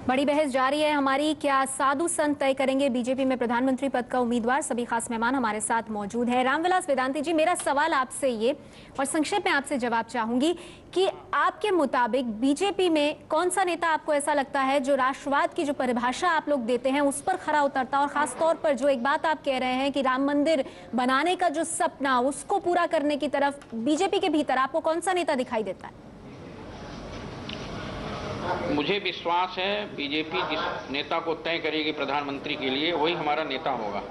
बड़ी बहस जारी है हमारी। क्या साधु संत तय करेंगे बीजेपी में प्रधानमंत्री पद का उम्मीदवार? सभी खास मेहमान हमारे साथ मौजूद हैं। रामविलास वेदांती जी, मेरा सवाल आपसे ये और संक्षेप में आपसे जवाब चाहूंगी कि आपके मुताबिक बीजेपी में कौन सा नेता आपको ऐसा लगता है जो राष्ट्रवाद की जो परिभाषा आप लोग देते हैं उस पर खरा उतरता, और खास तौर पर जो एक बात आप कह रहे हैं कि राम मंदिर बनाने का जो सपना उसको पूरा करने की तरफ बीजेपी के भीतर आपको कौन सा नेता दिखाई देता है? मुझे विश्वास है बीजेपी जिस नेता को तय करेगी प्रधानमंत्री के लिए वही हमारा नेता होगा।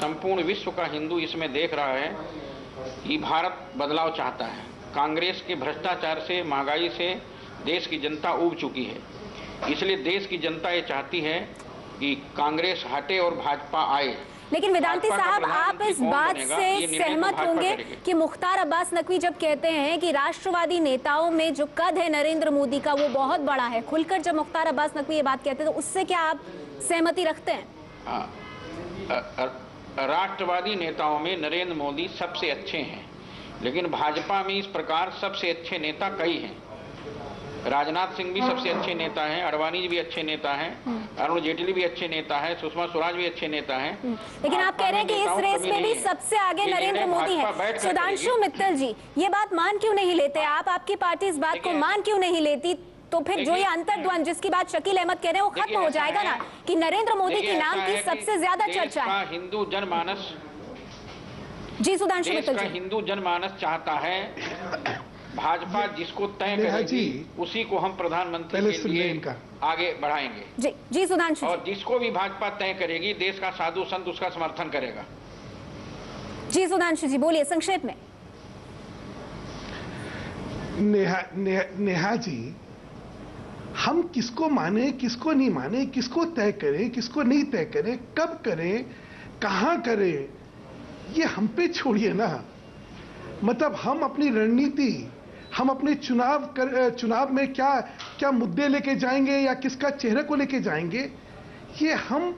संपूर्ण विश्व का हिंदू इसमें देख रहा है कि भारत बदलाव चाहता है। कांग्रेस के भ्रष्टाचार से, महंगाई से देश की जनता ऊब चुकी है। इसलिए देश की जनता ये चाहती है कि कांग्रेस हटे और भाजपा आए। लेकिन वेदांती साहब, आप इस बात से सहमत होंगे कि मुख्तार अब्बास नकवी जब कहते हैं कि राष्ट्रवादी नेताओं में जो कद है नरेंद्र मोदी का वो बहुत बड़ा है, खुलकर जब मुख्तार अब्बास नकवी ये बात कहते हैं तो उससे क्या आप सहमति रखते हैं? राष्ट्रवादी नेताओं में नरेंद्र मोदी सबसे अच्छे हैं, लेकिन भाजपा में इस प्रकार सबसे अच्छे नेता कई हैं। राजनाथ सिंह भी सबसे अच्छे नेता हैं, अडवाणी जी भी अच्छे नेता हैं, अरुण जेटली भी अच्छे नेता है, सुषमा स्वराज भी अच्छे नेता हैं। लेकिन आप कह रहे हैं कि इस रेस में भी सबसे आगे नरेंद्र मोदी है। सुधांशु मित्तल जी, ये बात मान क्यों नहीं लेते आप? आपकी पार्टी इस बात को मान क्यों नहीं लेती? तो फिर जो ये अंतर्द्वंद जिसकी बात शकील अहमद कह रहे हैं वो खत्म हो जाएगा ना, कि नरेंद्र मोदी के नाम की सबसे ज्यादा चर्चा है। हिंदू जनमानस, जी सुधांशु मित्तल जी, हिंदू जनमानस चाहता है भाजपा जिसको तय करेगी उसी को हम प्रधानमंत्री के लिए आगे बढ़ाएंगे। जी सुधांशु, और जिसको भी भाजपा तय करेगी देश का साधु संत उसका समर्थन करेगा। जी सुधांशु जी बोलिए संक्षेप में। नेहा जी, हम किसको माने किसको नहीं माने, किसको तय करें किसको नहीं तय करें, कब करें कहां करें, ये हम पे छोड़िए ना। मतलब हम अपनी रणनीति, हम अपने चुनाव में क्या क्या मुद्दे लेके जाएंगे या किसका चेहरे को लेके जाएंगे, ये हम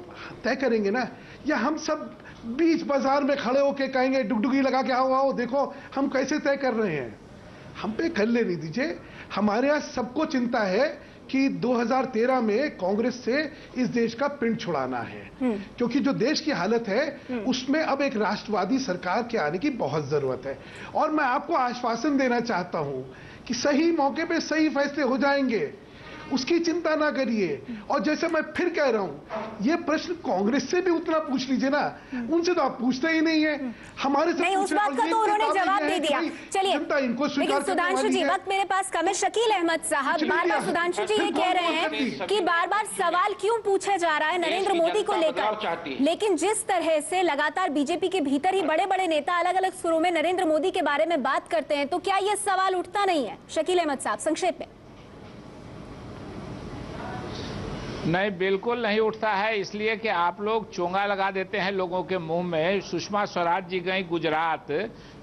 तय करेंगे ना। या हम सब बीच बाजार में खड़े होके कहेंगे डुगडुगी लगा के आओ आओ देखो हम कैसे तय कर रहे हैं। हम पे कर लेने दीजिए। हमारे यहाँ सबको चिंता है कि 2013 में कांग्रेस से इस देश का पिंड छुड़ाना है, क्योंकि जो देश की हालत है उसमें अब एक राष्ट्रवादी सरकार के आने की बहुत जरूरत है। और मैं आपको आश्वासन देना चाहता हूं कि सही मौके पे सही फैसले हो जाएंगे, उसकी चिंता ना करिए। और जैसे मैं फिर कह रहा हूं, ये प्रश्न कांग्रेस से भी उतना पूछ लीजिए ना, उनसे तो आप पूछते ही नहीं है। हमारे से नहीं, उस बात का तो उन्होंने जवाब दे दिया। चलिए, लेकिन सुधांशु जी वक्त मेरे पास कम है। शकील अहमद साहब, बार बार सुधांशु जी ये कह रहे हैं कि बार बार सवाल क्यों पूछा जा रहा है नरेंद्र मोदी को लेकर, लेकिन जिस तरह से लगातार बीजेपी के भीतर ही बड़े बड़े नेता अलग अलग सुरों में नरेंद्र मोदी के बारे में बात करते हैं, तो क्या ये सवाल उठता नहीं है? शकील अहमद साहब संक्षेप में। नहीं, बिल्कुल नहीं उठता है, इसलिए कि आप लोग चोंगा लगा देते हैं लोगों के मुंह में। सुषमा स्वराज जी गई गुजरात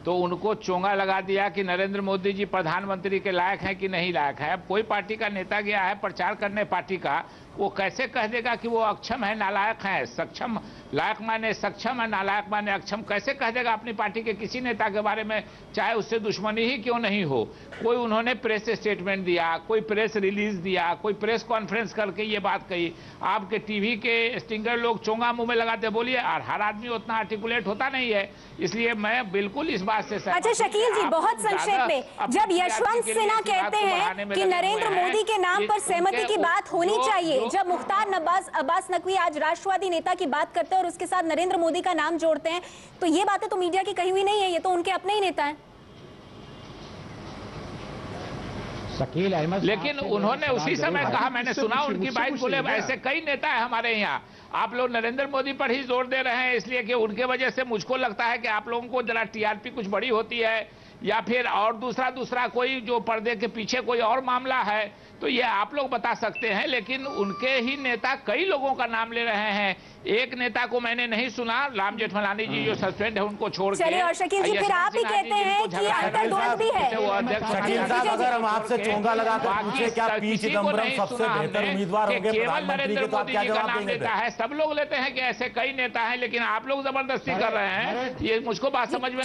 तो उनको चोंगा लगा दिया कि नरेंद्र मोदी जी प्रधानमंत्री के लायक हैं कि नहीं लायक है। अब कोई पार्टी का नेता गया है प्रचार करने पार्टी का, वो कैसे कह देगा कि वो अक्षम है नालायक है? सक्षम, लायक माने सक्षम है, नालायक माने अक्षम, कैसे कह देगा अपनी पार्टी के किसी नेता के बारे में, चाहे उससे दुश्मनी ही क्यों नहीं हो? कोई उन्होंने प्रेस स्टेटमेंट दिया, कोई प्रेस रिलीज दिया, कोई प्रेस कॉन्फ्रेंस करके ये बात कही। आपके टीवी के स्टिंगर लोग चोंगा मुंह में लगाते, बोलिए, और हर आदमी उतना आर्टिकुलेट होता नहीं है। इसलिए मैं बिल्कुल इस बात से अच्छा शकील जी, बहुत संक्षेप में, जब यशवंत सिन्हा कहते हैं कि नरेंद्र मोदी के नाम पर सहमति की बात होनी चाहिए, जब मुख्तार अब्बास नकवी आज राष्ट्रवादी नेता की बात करते हैं और उसके साथ नरेंद्र मोदी का नाम जोड़ते हैं, तो ये बातें तो मीडिया की कही हुई नहीं है, ये तो उनके अपने ही नेता हैं। शकील अहमद, लेकिन उन्होंने उसी समय कहा, मैंने सुना उनकी बात, बोले ऐसे कई नेता है हमारे यहाँ, आप लोग नरेंद्र मोदी पर ही जोर दे रहे हैं इसलिए कि उनके वजह से मुझको लगता है कि आप लोगों को जरा टीआरपी कुछ बड़ी होती है, या फिर और दूसरा कोई जो पर्दे के पीछे कोई और मामला है, तो ये आप लोग बता सकते हैं। लेकिन उनके ही नेता कई लोगों का नाम ले रहे हैं। एक नेता को मैंने नहीं सुना, राम जेठमलानी जी जो सस्पेंड है उनको छोड़ के। चलिए, और शकील जी फिर आप ही कहते हैं कि अंतर्द्वंद भी है। शकील साहब, अगर हम आपसे चोंगा लगाकर पूछे क्या पी चिदंबरम सबसे बेहतर उम्मीदवार होंगे प्रधानमंत्री के, तो आप क्या जवाब देंगे? सब लोग लेते हैं कि ऐसे कई नेता हैं, लेकिन आप लोग जबरदस्ती कर रहे हैं, ये मुझको बात समझ में